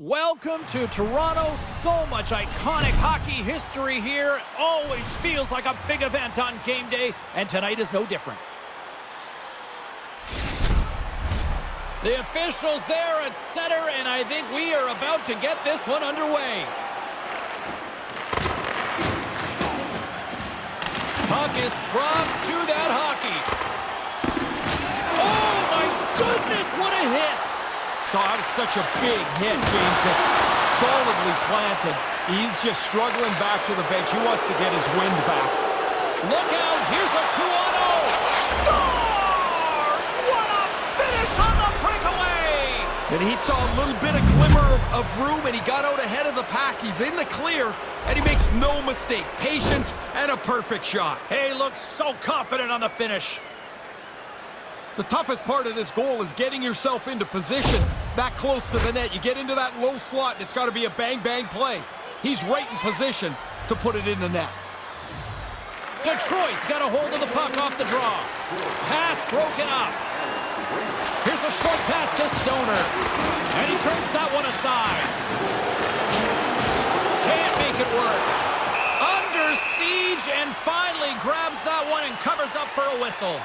Welcome to Toronto. So much iconic hockey history here. Always feels like a big event on game day, and tonight is no different. The officials there at center, and I think we are about to get this one underway. Puck is dropped to that hockey. Oh, my goodness, what a hit! Oh, that was such a big hit, James. Solidly planted. He's just struggling back to the bench. He wants to get his wind back. Look out. Here's a 2-on-0. Scores! What a finish on the breakaway! And he saw a little bit of glimmer of room, and he got out ahead of the pack. He's in the clear, and he makes no mistake. Patience and a perfect shot. He looks so confident on the finish. The toughest part of this goal is getting yourself into position that close to the net. You get into that low slot, and it's got to be a bang-bang play. He's right in position to put it in the net. Detroit's got a hold of the puck off the draw. Pass broken up. Here's a short pass to Stoner. And he turns that one aside. Can't make it work. Under siege and finally grabs that one and covers up for a whistle.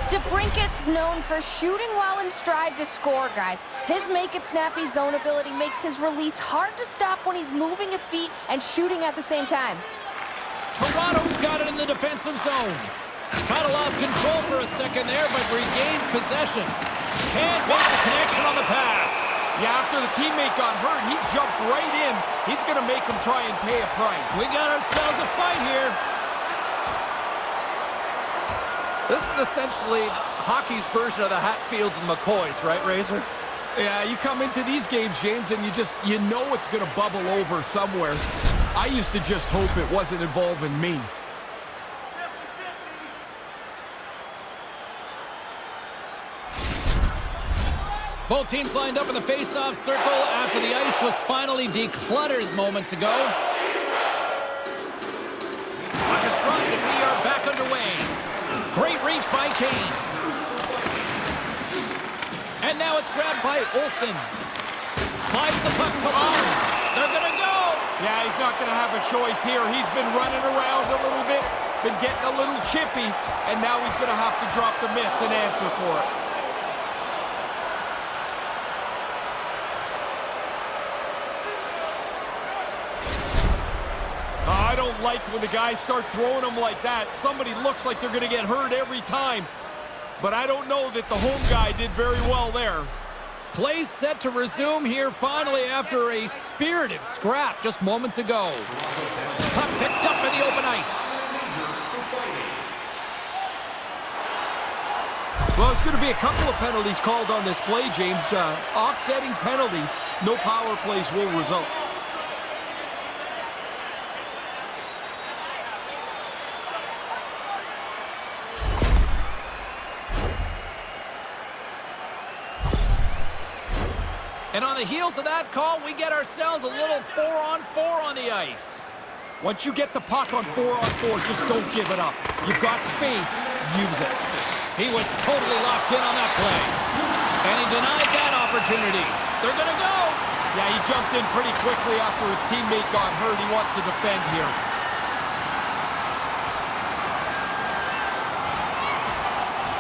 DeBrincat's known for shooting while in stride to score, guys. His make-it-snappy zone ability makes his release hard to stop when he's moving his feet and shooting at the same time. Toronto's got it in the defensive zone. Kind of lost control for a second there, but regains possession. Can't make the connection on the pass. Yeah, after the teammate got hurt, he jumped right in. He's going to make him try and pay a price. We got ourselves a fight here. This is essentially hockey's version of the Hatfields and McCoys, right, Razor? Yeah, you come into these games, James, and you know it's going to bubble over somewhere. I used to just hope it wasn't involving me. Both teams lined up in the face-off circle after the ice was finally decluttered moments ago. Puck is dropped and we are back underway. Great reach by Kane. And now it's grabbed by Olsen. Slides the puck to Allen. They're going to go. Yeah, he's not going to have a choice here. He's been running around a little bit, been getting a little chippy, and now he's going to have to drop the mitts and answer for it. I don't like when the guys start throwing them like that. Somebody looks like they're going to get hurt every time. But I don't know that the home guy did very well there. Play set to resume here finally after a spirited scrap just moments ago. Puck picked up in the open ice. Well, it's going to be a couple of penalties called on this play, James. Offsetting penalties. No power plays will result. And on the heels of that call, we get ourselves a little 4-on-4 on the ice. Once you get the puck on 4-on-4, just don't give it up. You've got space, use it. He was totally locked in on that play. And he denied that opportunity. They're going to go. Yeah, he jumped in pretty quickly after his teammate got hurt. He wants to defend here.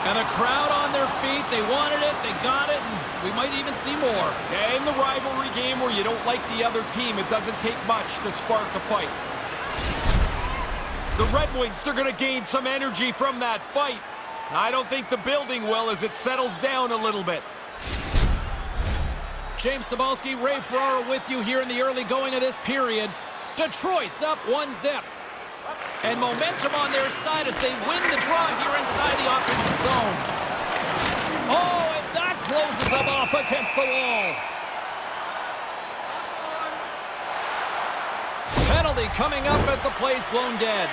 And the crowd on their feet, they wanted it, they got it, and we might even see more. Yeah, in the rivalry game where you don't like the other team, it doesn't take much to spark a fight. The Red Wings are going to gain some energy from that fight. I don't think the building will as it settles down a little bit. James Cybulski, Ray Ferraro with you here in the early going of this period. Detroit's up 1-0. And momentum on their side as they win the draw here inside the offensive zone. Oh, and that closes them off against the wall. Penalty coming up as the play's blown dead.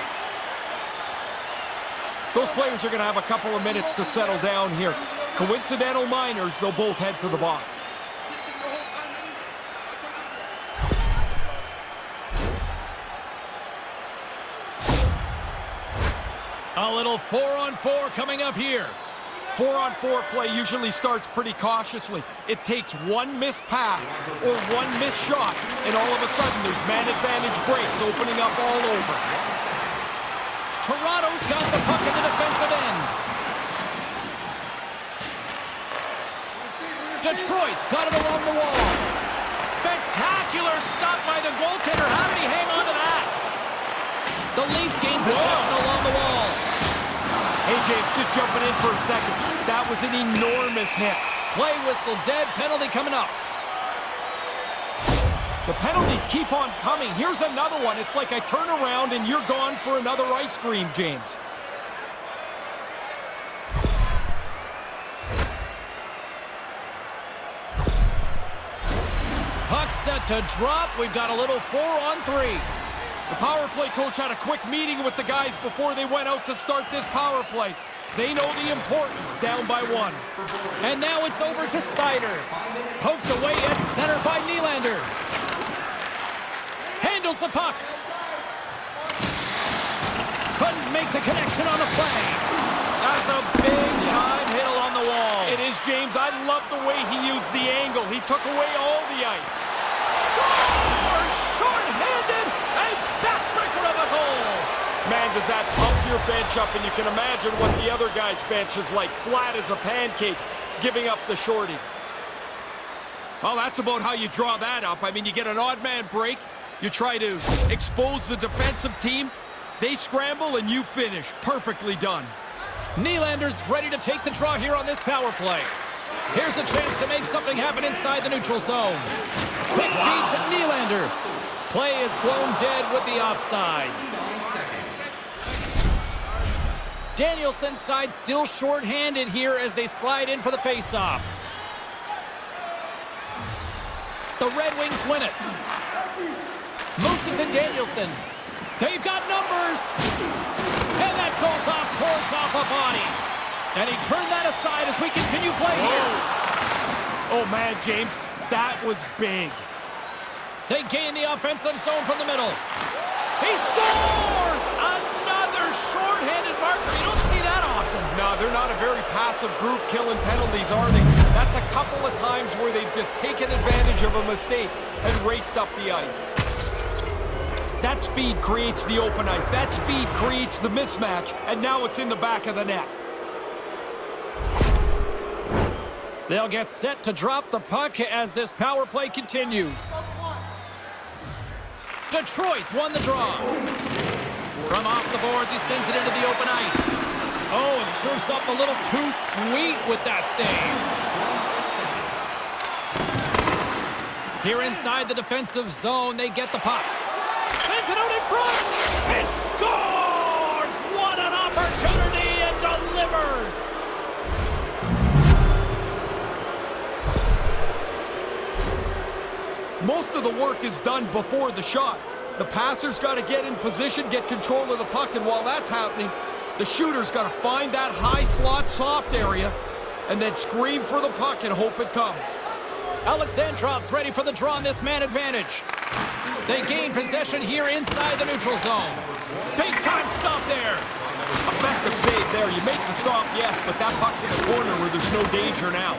Those players are going to have a couple of minutes to settle down here. Coincidental minors, they'll both head to the box. A little 4-on-4 coming up here. 4-on-4 play usually starts pretty cautiously. It takes one missed pass or one missed shot, and all of a sudden there's man advantage breaks opening up all over. Toronto's got the puck in the defensive end. Detroit's got it along the wall. Spectacular stop by the goaltender. How did he hang on to that? The Leafs gain possession along the wall. Hey, James, just jumping in for a second. That was an enormous hit. Play whistle dead. Penalty coming up. The penalties keep on coming. Here's another one. It's like I turn around and you're gone for another ice cream, James. Puck set to drop. We've got a little 4-on-3. The power play coach had a quick meeting with the guys before they went out to start this power play. They know the importance, down by 1. And now it's over to Seider. Poked away at center by Nylander. Handles the puck. Couldn't make the connection on the play. That's a big-time hit along the wall. It is, James. I love the way he used the angle. He took away all the ice. Score! Short-handed! A backbreaker of a goal! Man, does that pump your bench up, and you can imagine what the other guy's bench is like, flat as a pancake, giving up the shorty. Well, that's about how you draw that up. I mean, you get an odd man break, you try to expose the defensive team, they scramble, and you finish. Perfectly done. Nylander's ready to take the draw here on this power play. Here's a chance to make something happen inside the neutral zone. Quick feed to Nylander. Play is blown dead with the offside. Danielson's side still short-handed here as they slide in for the face-off. The Red Wings win it. Moves it to Danielson. They've got numbers. And that goes off, pours off a body. And he turned that aside as we continue play here. Oh, man, James, that was big. They gain the offensive zone from the middle. He scores! Another short-handed marker. You don't see that often. No, they're not a very passive group killing penalties, are they? That's a couple of times where they've just taken advantage of a mistake and raced up the ice. That speed creates the open ice. That speed creates the mismatch, and now it's in the back of the net. They'll get set to drop the puck as this power play continues. Detroit's won the draw. From off the boards, he sends it into the open ice. Oh, and serves up a little too sweet with that save. Here inside the defensive zone, they get the puck. Sends it out in front. It scores! What an opportunity, and delivers! Most of the work is done before the shot. The passer's got to get in position, get control of the puck, and while that's happening, the shooter's got to find that high slot soft area and then scream for the puck and hope it comes. Alexandrov's ready for the draw on this man advantage. They gain possession here inside the neutral zone. Big time stop there. Effective save there. You make the stop, yes, but that puck's in the corner where there's no danger now.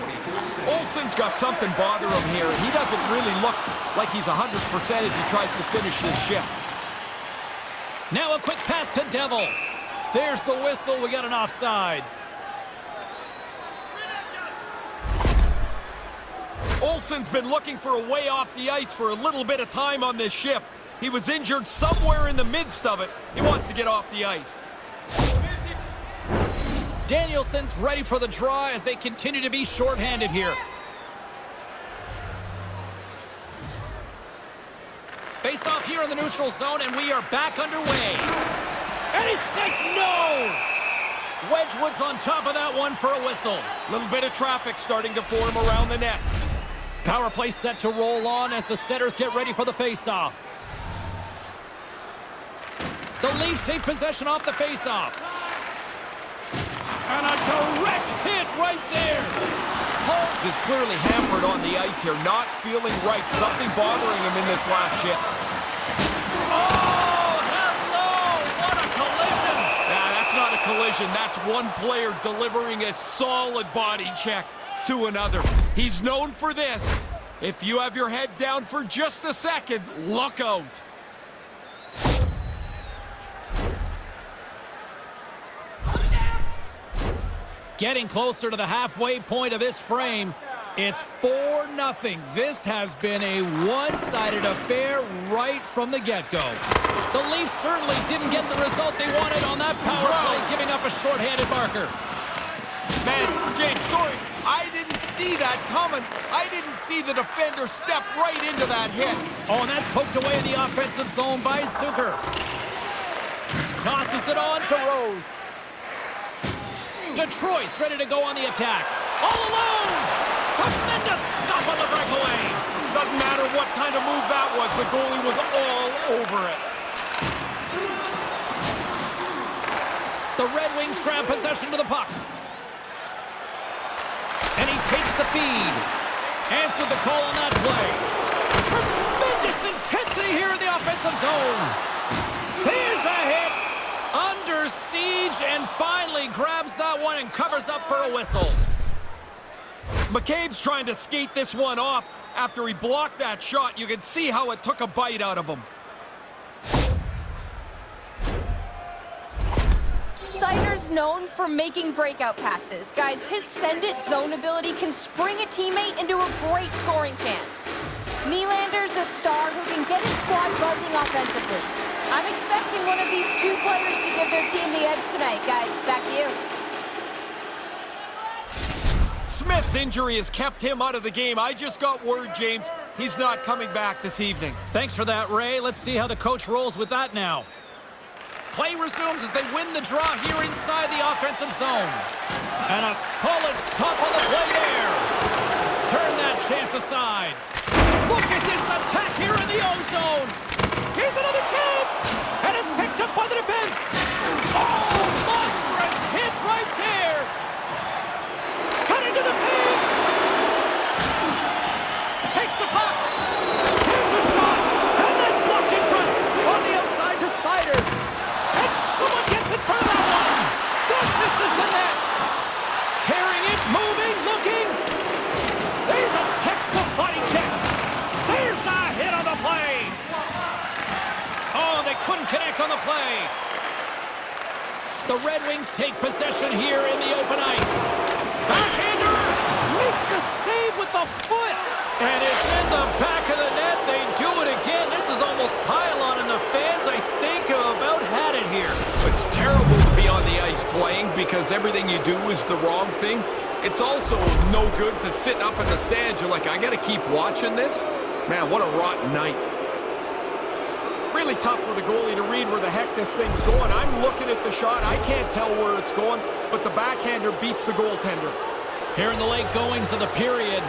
Olsen's got something bother him here. He doesn't really look like he's 100% as he tries to finish this shift. Now a quick pass to Devil. There's the whistle. We got an offside. Olsen's been looking for a way off the ice for a little bit of time on this shift. He was injured somewhere in the midst of it. He wants to get off the ice. Danielson's ready for the draw as they continue to be short-handed here. Face off here in the neutral zone, and we are back underway. And he says no! Wedgwood's on top of that one for a whistle. A little bit of traffic starting to form around the net. Power play set to roll on as the setters get ready for the face-off. The Leafs take possession off the face-off. And a direct hit right there. Holmes is clearly hampered on the ice here, not feeling right. Something bothering him in this last shift. Oh, hello! What a collision! Nah, that's not a collision. That's one player delivering a solid body check to another. He's known for this. If you have your head down for just a second, look out. Getting closer to the halfway point of this frame. It's 4-0. This has been a one-sided affair right from the get-go. The Leafs certainly didn't get the result they wanted on that power play, giving up a shorthanded marker. Man, James, sorry, I didn't see that coming. I didn't see the defender step right into that hit. Oh, and that's poked away in the offensive zone by Zucker. Tosses it on to Rose. Detroit's ready to go on the attack. All alone! Tremendous stop on the breakaway. Doesn't matter what kind of move that was. The goalie was all over it. The Red Wings grab possession to the puck. And he takes the feed. Answered the call on that play. Tremendous intensity here in the offensive zone. Here's a hit. Under siege and finally grabs that one and covers up for a whistle. McCabe's trying to skate this one off. After he blocked that shot, you can see how it took a bite out of him. Seider's known for making breakout passes. Guys, his send-it zone ability can spring a teammate into a great scoring chance. Nylander's a star who can get his squad buzzing offensively. I'm expecting one of these two players to give their team the edge tonight, guys. Back to you. Smith's injury has kept him out of the game. I just got word, James, he's not coming back this evening. Thanks for that, Ray. Let's see how the coach rolls with that now. Play resumes as they win the draw here inside the offensive zone. And a solid stop on the play there. Turn that chance aside. Look at this attack here in the O-zone. Here's another chance. And it's picked up by the defense. Oh, monstrous hit right there. Cut into the paint. Takes the puck. Here's a shot. And that's blocked in front. On the outside to Seider. And someone gets in front of that one. That misses the net. Carrying it, moving, looking. There's a textbook body check. There's a hit on the play. Oh, they couldn't connect on the play. The Red Wings take possession here in the open ice. Backhander makes the save with the foot. And it's in the back of the net. They do it again. This is almost pile-on, and the fans, I think, have about had it here. It's terrible to be on the ice playing because everything you do is the wrong thing. It's also no good to sit up in the stands. You're like, I got to keep watching this? Man, what a rotten night. Really tough for the goalie to read where the heck this thing's going. I'm looking at the shot. I can't tell where it's going, but the backhander beats the goaltender. Here in the late goings of the period,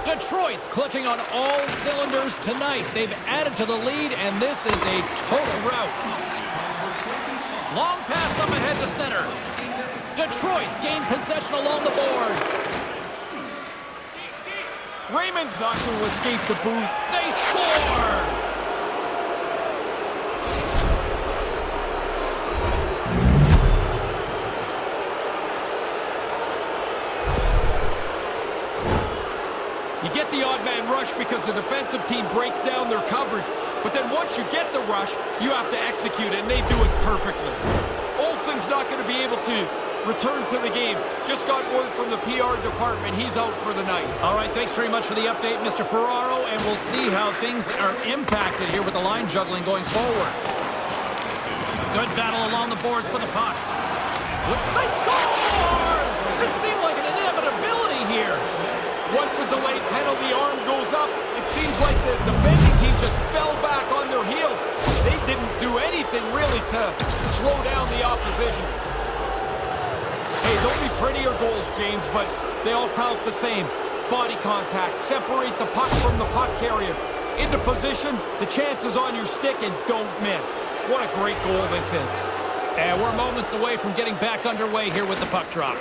Detroit's clicking on all cylinders tonight. They've added to the lead, and this is a total rout. Long pass up ahead to center. Detroit's gained possession along the boards. Raymond's not going to escape the booth. They score! You get the odd man rush because the defensive team breaks down their coverage. But then once you get the rush, you have to execute it, and they do it perfectly. Olsen's not going to be able to return to the game. Just got word from the PR department. He's out for the night. All right, thanks very much for the update, Mr. Ferraro, and we'll see how things are impacted here with the line juggling going forward. Good battle along the boards for the puck. They score! This seemed like an inevitability here. Once a delayed penalty arm goes up, it seems like the defending team just fell back on their heels. They didn't do anything really to slow down the opposition. Hey, don't be prettier goals, James, but they all count the same. Body contact, separate the puck from the puck carrier. Into position, the chance is on your stick, and don't miss. What a great goal this is. And we're moments away from getting back underway here with the puck drop.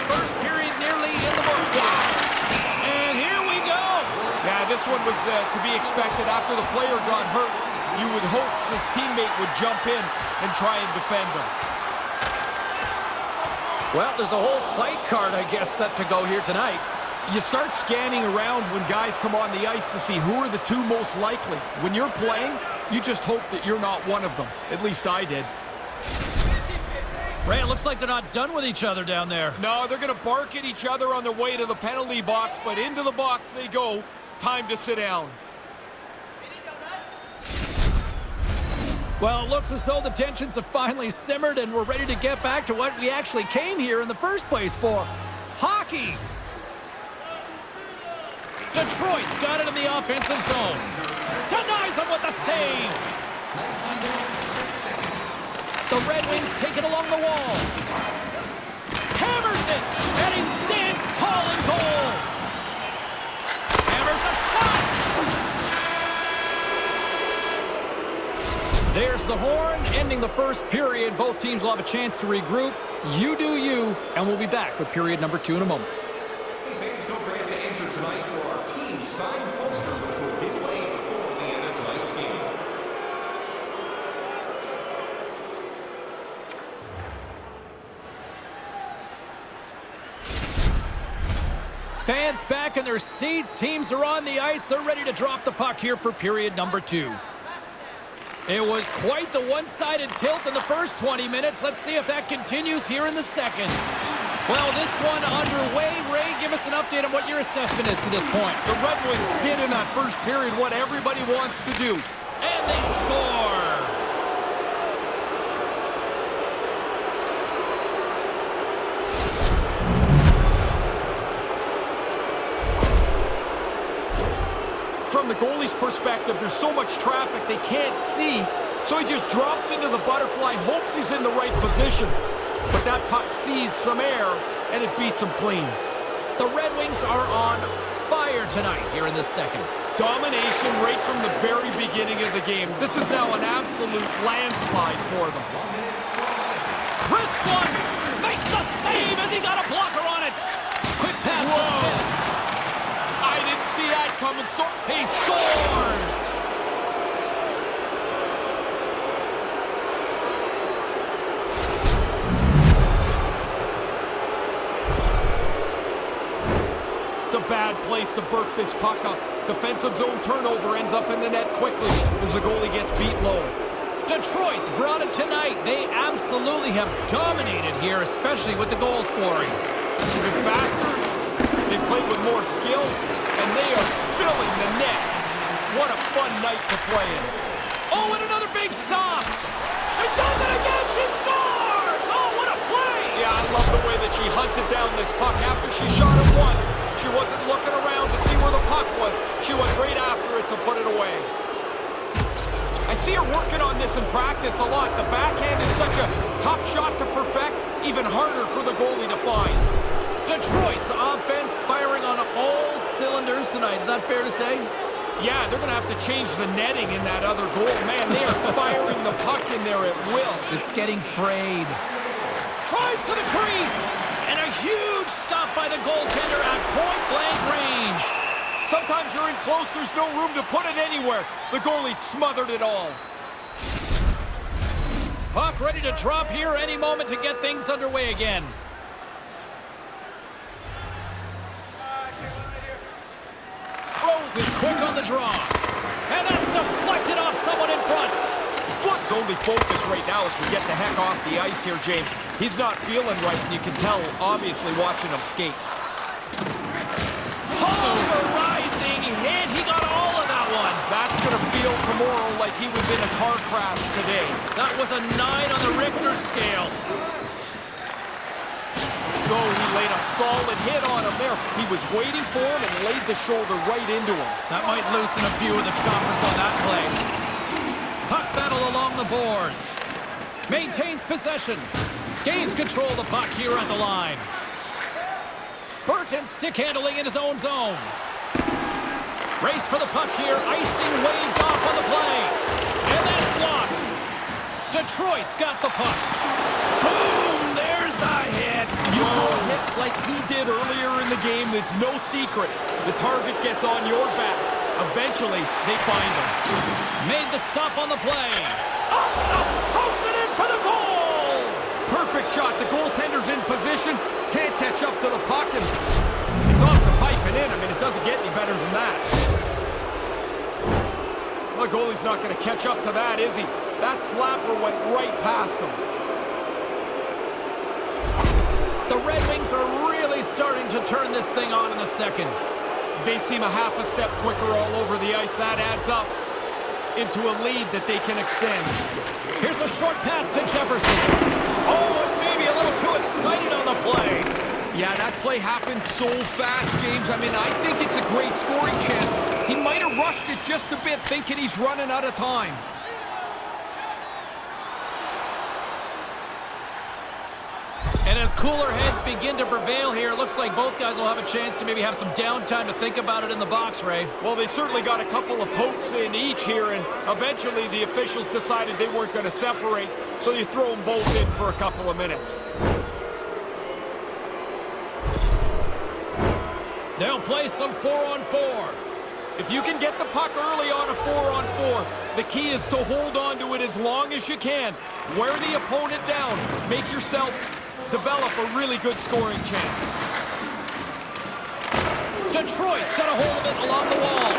First period nearly in the books. And here we go. Yeah, this one was to be expected after the player got hurt. you would hope his teammate would jump in and try and defend him. Well, there's a whole fight card, I guess, set to go here tonight. You start scanning around when guys come on the ice to see who are the two most likely. When you're playing, you just hope that you're not one of them. At least I did. Ray, it looks like they're not done with each other down there. No, they're going to bark at each other on their way to the penalty box, but into the box they go. Time to sit down. Well, it looks as though the tensions have finally simmered and we're ready to get back to what we actually came here in the first place for. Hockey! Detroit's got it in the offensive zone. Denies him with the save. The Red Wings take it along the wall. Hammers it, and he stands tall in goal. Hammers a shot. There's the horn, ending the first period. Both teams will have a chance to regroup. You do you, and we'll be back with period number 2 in a moment. Fans, don't forget to enter tonight for our team signed poster, which will give away before the end of tonight's game. Fans back in their seats. Teams are on the ice. They're ready to drop the puck here for period number 2. It was quite the one-sided tilt in the first 20 minutes. Let's see if that continues here in the second. Well, this one underway. Ray, give us an update on what your assessment is to this point. The Red Wings did in that first period what everybody wants to do. And they score. From the goalie's perspective, there's so much traffic they can't see, so he just drops into the butterfly, hopes he's in the right position. But that puck sees some air, and it beats him clean. The Red Wings are on fire tonight here in this second. Domination right from the very beginning of the game. This is now an absolute landslide for them. Chris one makes the save as he got a blocker on it. Quick pass to Smith. I didn't see that coming, so He scores! it's a bad place to burp this puck up. Defensive zone turnover ends up in the net quickly as the goalie gets beat low. Detroit's brought it tonight. They absolutely have dominated here, especially with the goal scoring. They've been faster, they played with more skill, and they are filling the net. What a fun night to play in. Oh, and another big stop. She does it again. She scores. Oh, what a play. Yeah, I love the way that she hunted down this puck. After she shot it once, she wasn't looking around to see where the puck was. She went right after it to put it away. I see her working on this in practice a lot. The backhand is such a tough shot to perfect, even harder for the goalie to find. Detroit's offense firing on all cylinders tonight. Is that fair to say? Yeah, they're going to have to change the netting in that other goal. Man, they are firing the puck in there at will. It's getting frayed. Tries to the crease. And a huge stop by the goaltender at point-blank range. Sometimes you're in close, there's no room to put it anywhere. The goalie smothered it all. Puck ready to drop here any moment to get things underway again. Rose is quick on the draw. And that's deflected off someone in front. Foot's only focus right now is to get the heck off the ice here, James. He's not feeling right, and you can tell, obviously, watching him skate. Pulverizing hit. He got all of that one. That's going to feel tomorrow like he was in a car crash today. That was a 9 on the Richter scale. No, he laid a solid hit on him there. He was waiting for him and laid the shoulder right into him. That might loosen a few of the choppers on that play. Puck battle along the boards. Maintains possession. Gains control of the puck here at the line. Burton stick handling in his own zone. Race for the puck here. Icing waved off on the play. And that's blocked. Detroit's got the puck. Boom! There's a hit. You throw a hit like he did earlier in the game, it's no secret. The target gets on your back. Eventually, they find him. Made the stop on the play. Up, posted in for the goal! Perfect shot. The goaltender's in position. Can't catch up to the puck, and it's off the pipe and in. I mean, it doesn't get any better than that. Well, the goalie's not going to catch up to that, is he? That slapper went right past him. The Red Wings are really starting to turn this thing on in the second. They seem a half a step quicker all over the ice. That adds up into a lead that they can extend. Here's a short pass to Jefferson. Oh, and maybe a little too excited on the play. Yeah, that play happened so fast, James. I mean, I think it's a great scoring chance. He might have rushed it just a bit, thinking he's running out of time. And as cooler heads begin to prevail here, it looks like both guys will have a chance to maybe have some downtime to think about it in the box, Ray. Well, they certainly got a couple of pokes in each here, and eventually the officials decided they weren't going to separate, so you throw them both in for a couple of minutes. They'll play some 4-on-4. If you can get the puck early on a 4-on-4, the key is to hold on to it as long as you can. Wear the opponent down. Make yourself develop a really good scoring chance. Detroit's got a hold of it along the wall.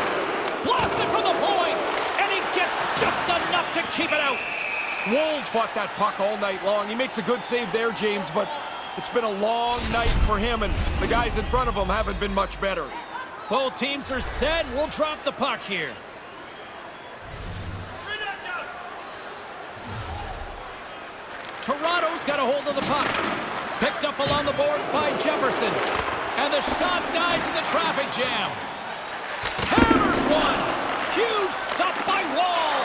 Blasts it from the point, and he gets just enough to keep it out. Wolves fought that puck all night long. He makes a good save there, James, but it's been a long night for him, and the guys in front of him haven't been much better. Both teams are set. We'll drop the puck here. Toronto's got a hold of the puck. Picked up along the boards by Jefferson. And the shot dies in the traffic jam. Hammers one. Huge stop by Wall.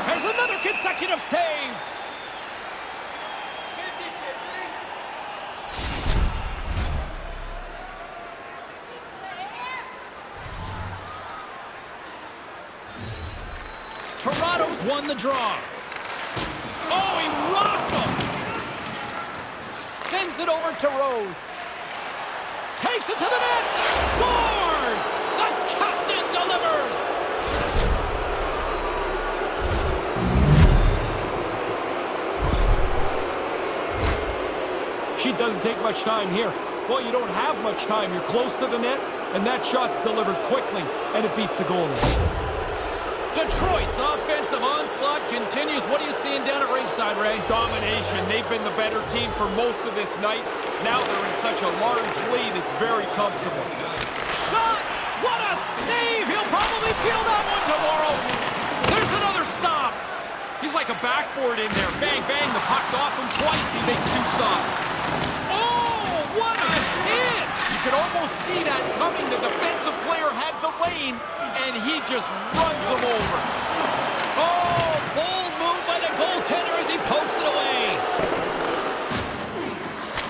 There's another consecutive save. Toronto's won the draw. Oh, he rocked him. Sends it over to Rose. Takes it to the net. Scores! The captain delivers. She doesn't take much time here. Well, you don't have much time. You're close to the net, and that shot's delivered quickly, and it beats the goalie. Detroit's offensive onslaught continues. What are you seeing down at ringside, Ray? Domination. They've been the better team for most of this night. Now they're in such a large lead, it's very comfortable. Shot! What a save! He'll probably feel that one tomorrow. There's another stop. He's like a backboard in there. Bang, bang. The puck's off him twice. He makes 2 stops. Oh, what a hit! You could almost see that coming. The defensive player had the lane, and he just runs him over. Oh, bold move by the goaltender as he pokes it away.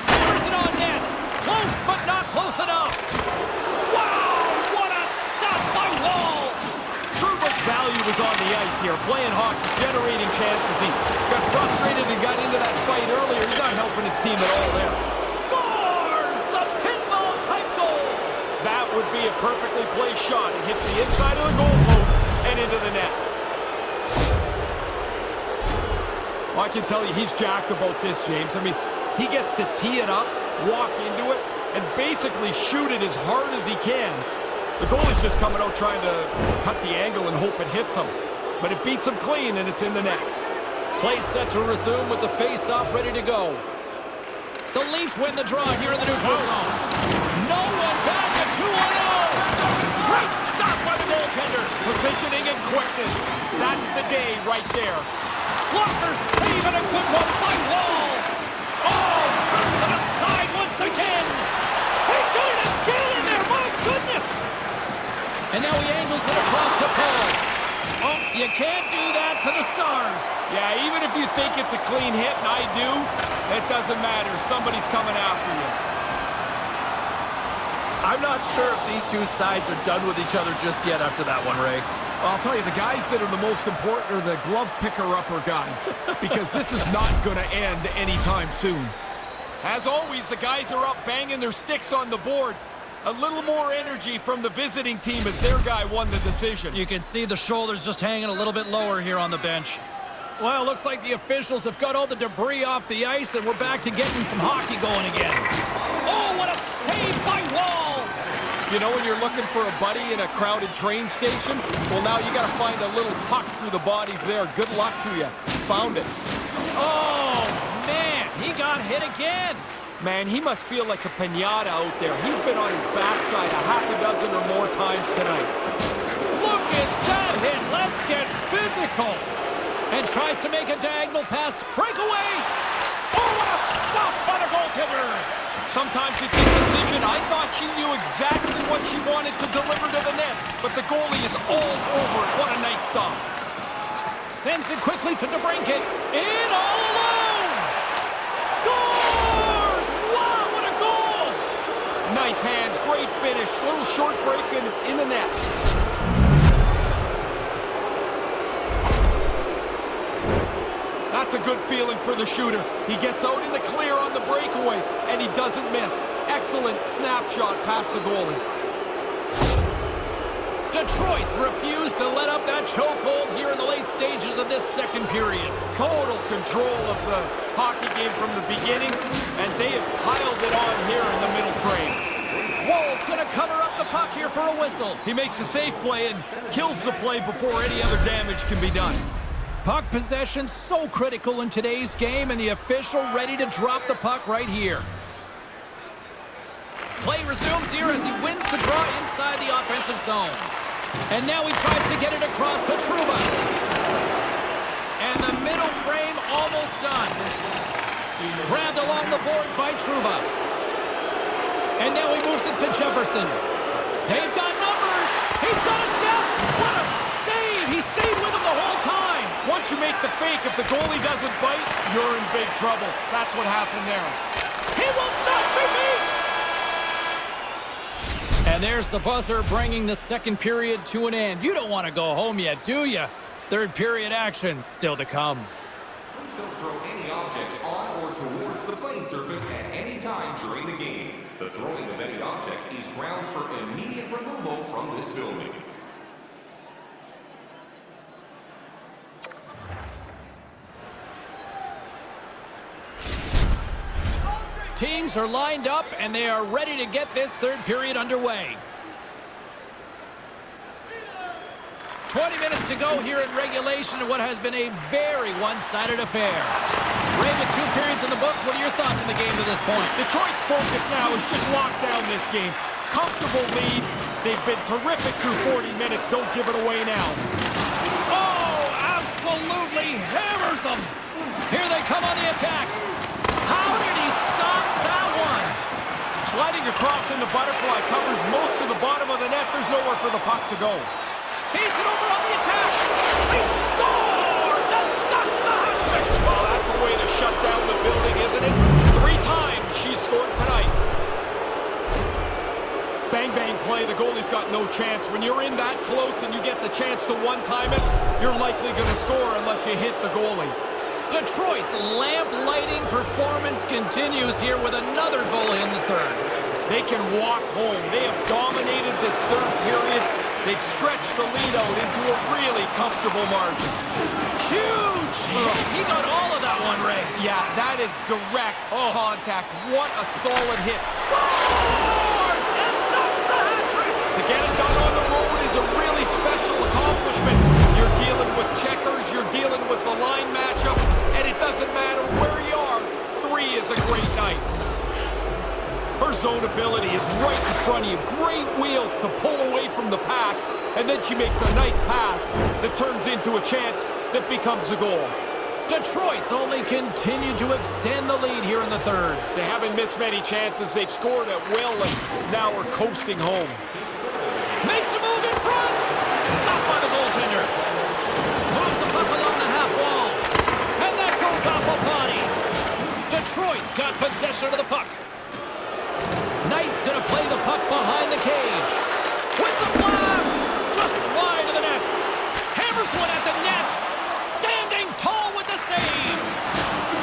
Hammers it on net. Close, but not close enough. Wow, what a stop by Wall. True much value was on the ice here. Playing hockey, generating chances. He got frustrated and got into that fight earlier. He's not helping his team at all there. Scores the pinball type goal. That would be a perfectly placed shot. It hits the inside of the goalpost and into the net. Well, I can tell you he's jacked about this, James. I mean, he gets to tee it up, walk into it, and basically shoot it as hard as he can. The goalie's just coming out trying to cut the angle and hope it hits him. But it beats him clean, and it's in the net. Play set to resume with the face-off ready to go. The Leafs win the draw here in the neutral zone. No one back at 2-0. Great stop by the goaltender. Positioning and quickness. That's the day right there. Blocker save and a good one by Wall. Oh, turns it aside once again. He got it again in there. My goodness. And now he angles it across to Pauls. Oh, you can't do that to the Stars. Yeah, even if you think it's a clean hit, and I do, it doesn't matter. Somebody's coming after you. I'm not sure if these two sides are done with each other just yet after that one, Ray. I'll tell you, the guys that are the most important are the glove picker-upper guys, because this is not going to end anytime soon. As always, the guys are up banging their sticks on the board. A little more energy from the visiting team as their guy won the decision. You can see the shoulders just hanging a little bit lower here on the bench. Well, it looks like the officials have got all the debris off the ice, and we're back to getting some hockey going again. Oh, what a save by Wall! You know when you're looking for a buddy in a crowded train station? Well, now you got to find a little puck through the bodies there. Good luck to you. Found it. Oh, man, he got hit again. Man, he must feel like a piñata out there. He's been on his backside a half a dozen or more times tonight. Look at that hit. Let's get physical. And tries to make a diagonal pass. Breakaway. Oh, what a stop by the goaltender. Sometimes it's indecision. I thought she knew exactly what she wanted to deliver to the net, but the goalie is all over it. What a nice stop. Sends it quickly to DeBrincat. In all alone. Scores! Wow, what a goal! Nice hands, great finish. Little short break, and it's in the net. That's a good feeling for the shooter. He gets out in the clear on the breakaway, and he doesn't miss. Excellent snapshot past the goalie. Detroit's refused to let up that chokehold here in the late stages of this second period. Total control of the hockey game from the beginning, and they have piled it on here in the middle frame. Wall's going to cover up the puck here for a whistle. He makes a safe play and kills the play before any other damage can be done. Puck possession so critical in today's game, and the official ready to drop the puck right here. Play resumes here as he wins the draw inside the offensive zone. And now he tries to get it across to Trouba. And the middle frame almost done. Grabbed along the boards by Trouba. And now he moves it to Jefferson. They've got numbers. He's got a step. What a save. He stayed with him the whole time. Once you make the fake, if the goalie doesn't bite, you're in big trouble. That's what happened there. He will not be beat. And there's the buzzer bringing the second period to an end. You don't want to go home yet, do you? Third period action still to come. Please don't throw any objects on or towards the playing surface at any time during the game. The throwing of any object is grounds for immediate removal from this building. Teams are lined up, and they are ready to get this third period underway. 20 minutes to go here in regulation of what has been a very one-sided affair. Ray, with 2 periods in the books, what are your thoughts on the game to this point? Detroit's focus now is just lock down this game. Comfortable lead. They've been terrific through 40 minutes. Don't give it away now. Oh, absolutely hammers them. Here they come on the attack. How did he stop that one? Sliding across in the butterfly covers most of the bottom of the net. There's nowhere for the puck to go. Feeds it over on the attack. He scores, and that's the hat trick. Well, that's a way to shut down the building, isn't it? 3 times she's scored tonight. Bang, bang play. The goalie's got no chance. When you're in that close and you get the chance to one-time it, you're likely going to score unless you hit the goalie. Detroit's lamp-lighting performance continues here with another goal in the third. They can walk home. They have dominated this third period. They've stretched the lead out into a really comfortable margin. Huge hit. He got all of that one, Ray. Yeah, that is direct contact. What a solid hit. Scores! And that's the hat trick! To get it done on the road is a really special accomplishment. You're dealing with checkers, you're dealing with the line matchup, and it doesn't matter where you are. 3 is a great night. Her zone ability is right in front of you. Great wheels to pull away from the pack, and then she makes a nice pass that turns into a chance that becomes a goal. Detroit's only continued to extend the lead here in the third. They haven't missed many chances. They've scored at will, and now we're coasting home. Makes a move in front. Stopped by the goaltender. Moves the puck along the half wall. And that goes off a body. Detroit's got possession of the puck. Knight's going to play the puck behind the cage. With the blast. Just wide of the net. Hammers one at the net. Standing tall with the save.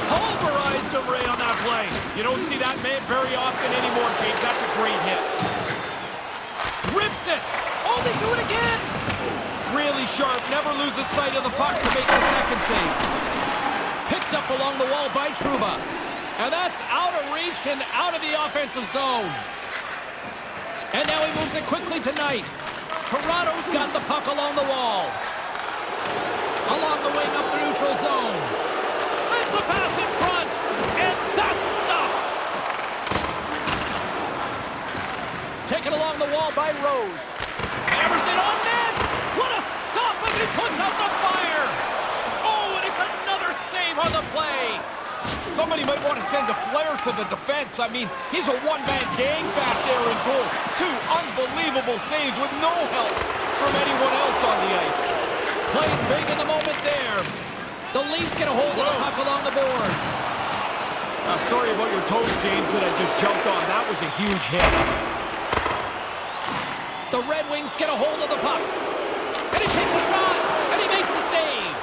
Pulverized him, Ray, on that play. You don't see that man very often anymore, James. That's a great hit. makes it. Oh, they do it again. Really sharp, never loses sight of the puck to make the second save. Picked up along the wall by Trouba. And that's out of reach and out of the offensive zone. And now he moves it quickly to Knight. Toronto's got the puck along the wall. Along the wing up the neutral zone. Sends the pass in front. And that's stopped. Taken along the wall by Rose. Hammers it on net. What a stop as he puts out the fire. Oh, and it's another save on the play. Somebody might want to send a flare to the defense. I mean, he's a one-man gang back there in goal. Two unbelievable saves with no help from anyone else on the ice. Played big in the moment there. The Leafs get a hold of the puck along the boards. Sorry about your toes, James, that I just jumped on. That was a huge hit. The Red Wings get a hold of the puck. And he takes a shot. And he makes the save.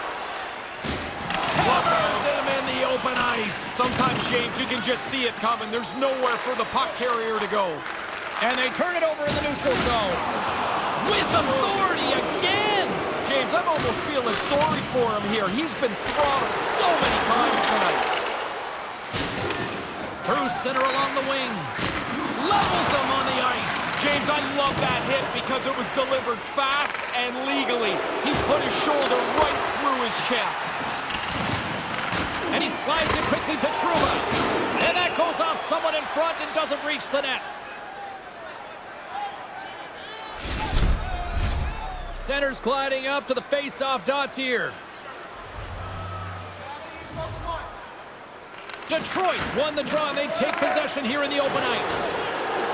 Hammers him in the open ice. Sometimes, James, you can just see it coming. There's nowhere for the puck carrier to go. And they turn it over in the neutral zone. With authority again. James, I'm almost feeling sorry for him here. He's been throttled so many times tonight. Through center along the wing. Levels him on the ice. James, I love that hit because it was delivered fast and legally. He put his shoulder right through his chest. And he slides it quickly to Trouba. And that goes off someone in front and doesn't reach the net. Center's gliding up to the face-off dots here. Detroit's won the draw, and they take possession here in the open ice.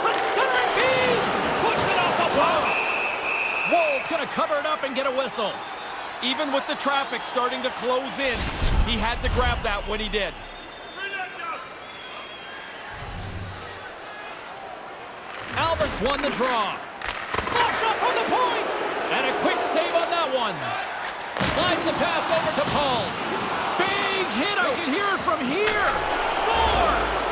A centering feed! Puts it off the post! Woll's going to cover it up and get a whistle. Even with the traffic starting to close in, he had to grab that when he did. Albert's won the draw. Slap shot from the point! And a quick save on that one. Slides the pass over to Pauls. Big hit, I can hear it from here. Scores!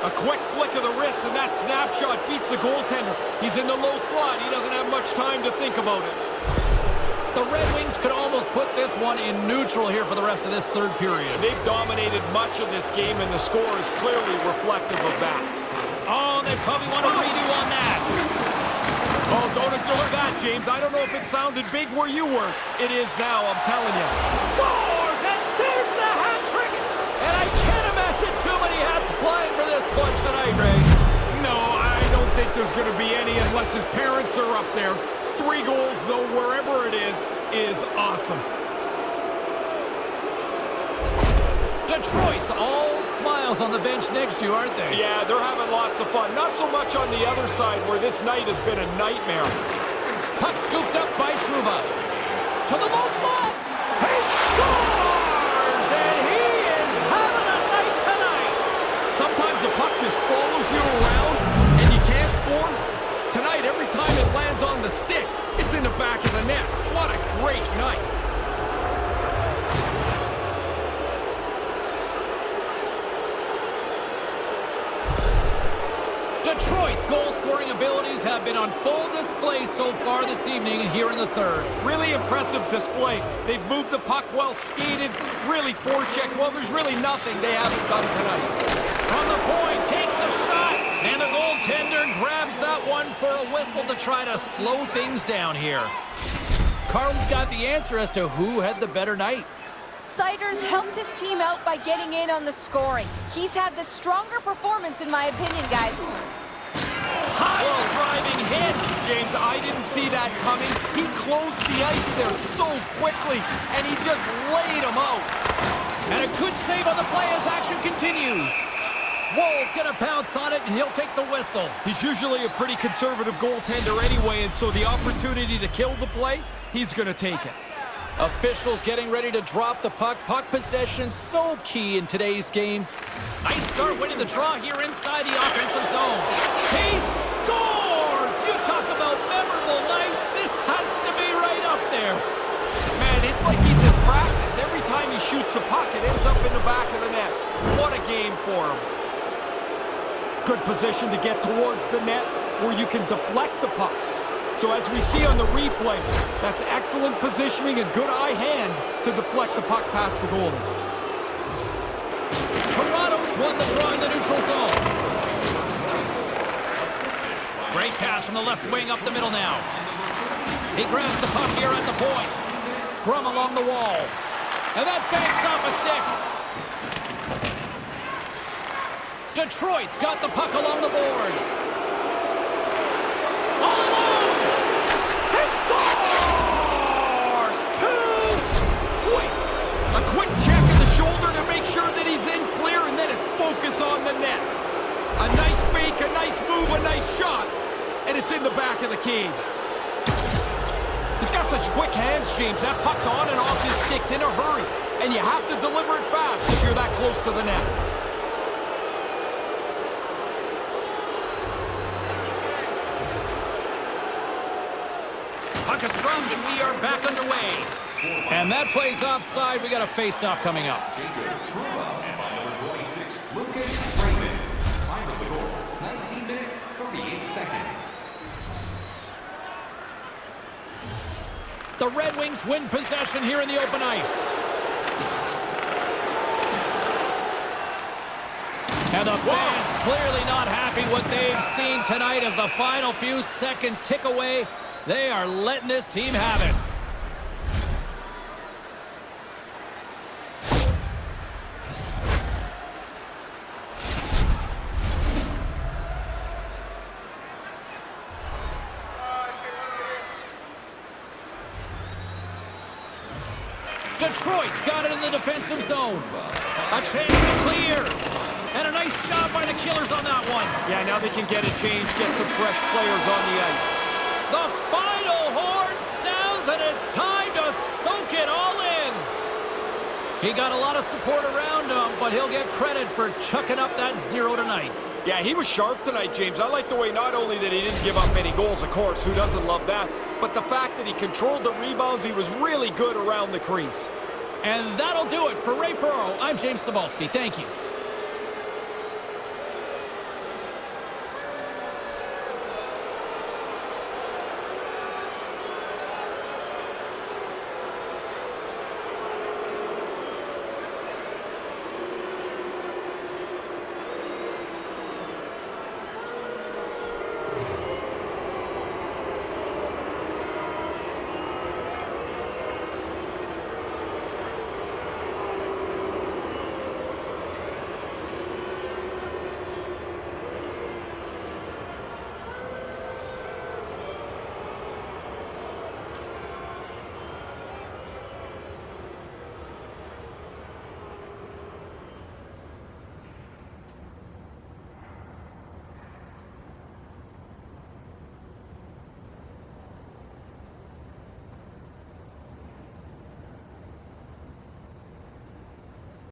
A quick flick of the wrist, and that snapshot beats the goaltender. He's in the low slot. He doesn't have much time to think about it. The Red Wings could almost put this one in neutral here for the rest of this third period. They've dominated much of this game, and the score is clearly reflective of that. Oh, they probably want a redo on that. Oh, don't ignore that, James. I don't know if it sounded big where you were. It is now, I'm telling you. Scores, and there's the hat trick. And I can't imagine too many hats flying for this one tonight, Ray. No, I don't think there's going to be any unless his parents are up there. 3 goals, though, wherever it is awesome. Detroit's all smiles on the bench next to you, aren't they? Yeah, they're having lots of fun. Not so much on the other side, where this night has been a nightmare. Puck scooped up by Trouba. To the low slot. He scores! And he is having a night tonight. Sometimes the puck just follows you around, and you can't score. Tonight, every time it lands on the stick, it's in the back of the net. What a great night. Detroit's goal-scoring abilities have been on full display so far this evening and here in the third. Really impressive display. They've moved the puck well, skated, really forechecked. Well, there's really nothing they haven't done tonight. From the point, takes a shot, and the goaltender grabs that one for a whistle to try to slow things down here. Carl's got the answer as to who had the better night. Siders helped his team out by getting in on the scoring. He's had the stronger performance, in my opinion, guys. High driving hit. James, I didn't see that coming. He closed the ice there so quickly, and he just laid him out. And a good save on the play as action continues. Woll's going to pounce on it, and he'll take the whistle. He's usually a pretty conservative goaltender anyway, and so the opportunity to kill the play, he's going to take it. Officials getting ready to drop the puck. Puck possession so key in today's game. Nice start winning the draw here inside the offensive zone. He scores! You talk about memorable nights. This has to be right up game for him. Good position to get towards the net where you can deflect the puck. So as we see on the replay, that's excellent positioning and good eye hand to deflect the puck past the goalie. Toronto's won the draw in the neutral zone. Great pass from the left wing up the middle now. He grabs the puck here at the point. Scrum along the wall. And that banks off a stick. Detroit's got the puck along the boards. All alone! He scores! Too sweet! A quick check of the shoulder to make sure that he's in clear, and then it's focus on the net. A nice fake, a nice move, a nice shot, and it's in the back of the cage. He's got such quick hands, James. That puck's on and off his stick in a hurry, and you have to deliver it fast if you're that close to the net. Puck is drummed, and we are back underway. And that plays offside. We got a face-off coming up. And by number 26, Lucas Raymond. Time of the goal, 19 minutes, 38 seconds. The Red Wings win possession here in the open ice. And the fans clearly not happy what they've seen tonight as the final few seconds tick away. They are letting this team have it. Detroit's got it in the defensive zone. A chance to clear. And a nice job by the Killers on that one. Yeah, now they can get a change, get some fresh players on the ice. The final horn sounds, and it's time to soak it all in. He got a lot of support around him, but he'll get credit for chucking up that 0 tonight. Yeah, he was sharp tonight, James. I like the way not only that he didn't give up any goals, of course, who doesn't love that, but the fact that he controlled the rebounds, he was really good around the crease. And that'll do it for Ray Ferraro. I'm James Cebulski. Thank you.